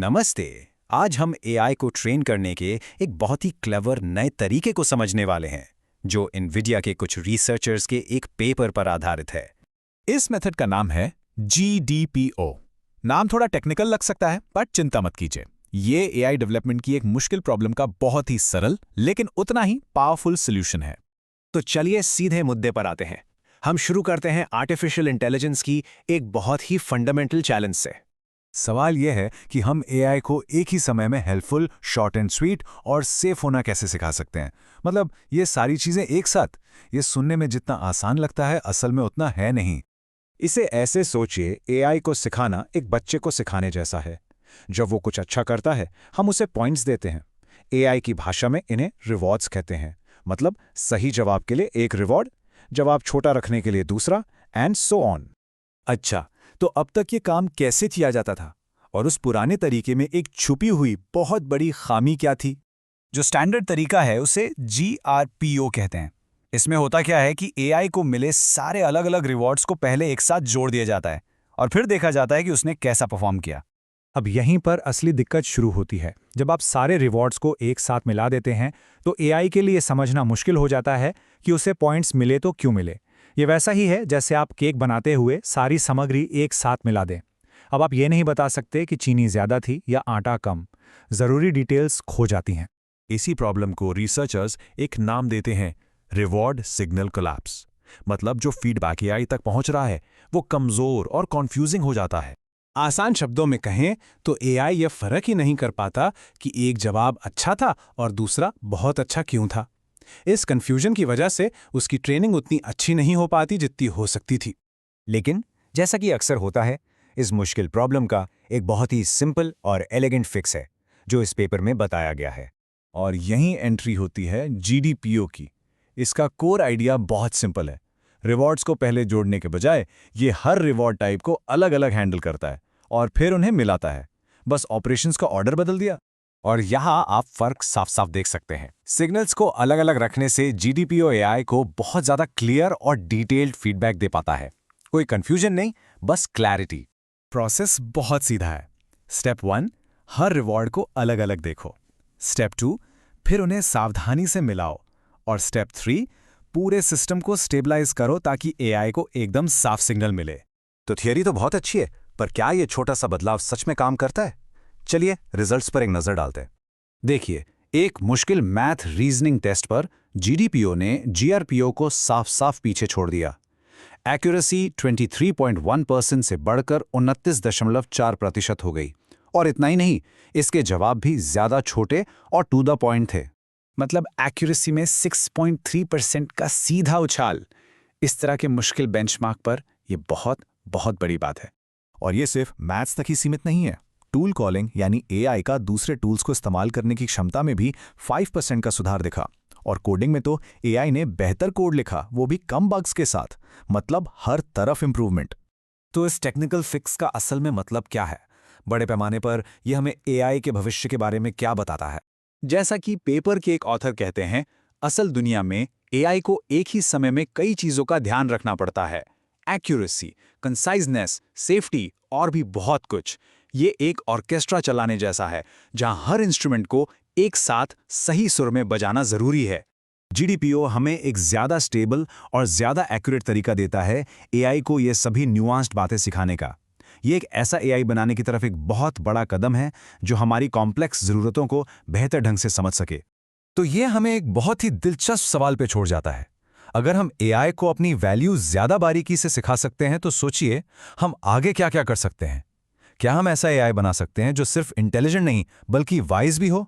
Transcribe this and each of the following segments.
नमस्ते। आज हम एआई को ट्रेन करने के एक बहुत ही क्लेवर नए तरीके को समझने वाले हैं, जो इनविडिया के कुछ रिसर्चर्स के एक पेपर पर आधारित है। इस मेथड का नाम है GDPO। नाम थोड़ा टेक्निकल लग सकता है, पर चिंता मत कीजिए। ये एआई डेवलपमेंट की एक मुश्किल प्रॉब्लम का बहुत ही सरल लेकिन उतना ही पावरफुल सॉल्यूशन है। तो चलिए सीधे मुद्दे पर आते हैं। हम शुरू करते हैं आर्टिफिशियल इंटेलिजेंस की एक बहुत ही फंडामेंटल चैलेंज से। सवाल यह है कि हम एआई को एक ही समय में हेल्पफुल, शॉर्ट एंड स्वीट और सेफ होना कैसे सिखा सकते हैं। मतलब ये सारी चीजें एक साथ। ये सुनने में जितना आसान लगता है, असल में उतना है नहीं। इसे ऐसे सोचिए, एआई को सिखाना एक बच्चे को सिखाने जैसा है। जब वो कुछ अच्छा करता है, हम उसे पॉइंट्स देते हैं। एआई की भाषा में इन्हें रिवॉर्ड्स कहते हैं। मतलब सही जवाब के लिए एक रिवॉर्ड, जवाब छोटा रखने के लिए दूसरा, एंड सो ऑन। अच्छा, तो अब तक ये काम कैसे किया जाता था, और उस पुराने तरीके में एक छुपी हुई बहुत बड़ी खामी क्या थी? जो स्टैंडर्ड तरीका है उसे GRPO कहते हैं। इसमें होता क्या है कि एआई को मिले सारे अलग अलग रिवॉर्ड्स को पहले एक साथ जोड़ दिया जाता है और फिर देखा जाता है कि उसने कैसा परफॉर्म किया। अब यहीं पर असली दिक्कत शुरू होती है। जब आप सारे रिवॉर्ड्स को एक साथ मिला देते हैं तो एआई के लिए समझना मुश्किल हो जाता है कि उसे पॉइंट्स मिले तो क्यों मिले। ये वैसा ही है जैसे आप केक बनाते हुए सारी सामग्री एक साथ मिला दें। अब आप ये नहीं बता सकते कि चीनी ज़्यादा थी या आटा कम। ज़रूरी डिटेल्स खो जाती हैं। इसी प्रॉब्लम को रिसर्चर्स एक नाम देते हैं, रिवॉर्ड सिग्नल कोलैप्स। मतलब जो फीडबैक एआई तक पहुंच रहा है वो कमजोर और कॉन्फ्यूजिंग हो जाता है। आसान शब्दों में कहें तो एआई यह फर्क ही नहीं कर पाता कि एक जवाब अच्छा था और दूसरा बहुत अच्छा क्यों था। इस कंफ्यूजन की वजह से उसकी ट्रेनिंग उतनी अच्छी नहीं हो पाती जितनी हो सकती थी। लेकिन जैसा कि अक्सर होता है, इस मुश्किल प्रॉब्लम का एक बहुत ही सिंपल और एलिगेंट फिक्स है, जो इस पेपर में बताया गया है। और यहीं एंट्री होती है GDPO की। इसका कोर आइडिया बहुत सिंपल है। रिवॉर्ड्स को पहले जोड़ने के बजाय ये हर रिवॉर्ड टाइप को अलग अलग हैंडल करता है और फिर उन्हें मिलाता है। बस ऑपरेशंस का ऑर्डर बदल दिया। और यहाँ आप फर्क साफ साफ देख सकते हैं। सिग्नल्स को अलग अलग रखने से GDPO एआई को बहुत ज़्यादा क्लियर और डिटेल्ड फीडबैक दे पाता है। कोई कंफ्यूजन नहीं, बस क्लैरिटी। प्रोसेस बहुत सीधा है। स्टेप 1, हर रिवॉर्ड को अलग अलग देखो। स्टेप 2, फिर उन्हें सावधानी से मिलाओ। और स्टेप 3, पूरे सिस्टम को स्टेबलाइज करो ताकि एआई को एकदम साफ सिग्नल मिले। तो थियरी तो बहुत अच्छी है, पर क्या ये छोटा सा बदलाव सच में काम करता है? चलिए रिजल्ट्स पर एक नजर डालते हैं। देखिए, एक मुश्किल मैथ रीजनिंग टेस्ट पर GDPO ने GRPO को साफ साफ पीछे छोड़ दिया। एक्यूरेसी 23.1% से बढ़कर 29.4% हो गई। और इतना ही नहीं, इसके जवाब भी ज्यादा छोटे और टू द पॉइंट थे। मतलब एक्यूरेसी में 6.3% का सीधा उछाल। इस तरह के मुश्किल बेंचमार्क पर यह बहुत बहुत बड़ी बात है। और ये सिर्फ मैथ्स तक ही सीमित नहीं है। टूल कॉलिंग यानी एआई का दूसरे टूल्स को इस्तेमाल करने की क्षमता में भी 5% का सुधार दिखा। और कोडिंग में तो एआई ने बेहतर कोड लिखा, वो भी कम बग्स के साथ। मतलब हर तरफ इंप्रूवमेंट। तो इस टेक्निकल फिक्स का असल में मतलब क्या है? बड़े पैमाने पर यह हमें एआई के भविष्य के बारे में क्या बताता है? जैसा कि पेपर के एक ऑथर कहते हैं, असल दुनिया में एआई को एक ही समय में कई चीजों का ध्यान रखना पड़ता है। एक्यूरेसी, कंसाइजनेस, सेफ्टी और भी बहुत कुछ। ये एक ऑर्केस्ट्रा चलाने जैसा है, जहां हर इंस्ट्रूमेंट को एक साथ सही सुर में बजाना जरूरी है। GDPO हमें एक ज्यादा स्टेबल और ज्यादा एक्यूरेट तरीका देता है एआई को ये सभी न्यूआंस्ड बातें सिखाने का। ये एक ऐसा एआई बनाने की तरफ एक बहुत बड़ा कदम है जो हमारी कॉम्प्लेक्स जरूरतों को बेहतर ढंग से समझ सके। तो ये हमें एक बहुत ही दिलचस्प सवाल पे छोड़ जाता है। अगर हम एआई को अपनी वैल्यू ज्यादा बारीकी से सिखा सकते हैं तो सोचिए हम आगे क्या क्या कर सकते हैं। क्या हम ऐसा एआई बना सकते हैं जो सिर्फ इंटेलिजेंट नहीं बल्कि वाइज भी हो?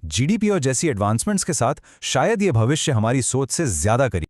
GDPO जैसी एडवांसमेंट्स के साथ शायद ये भविष्य हमारी सोच से ज्यादा करीब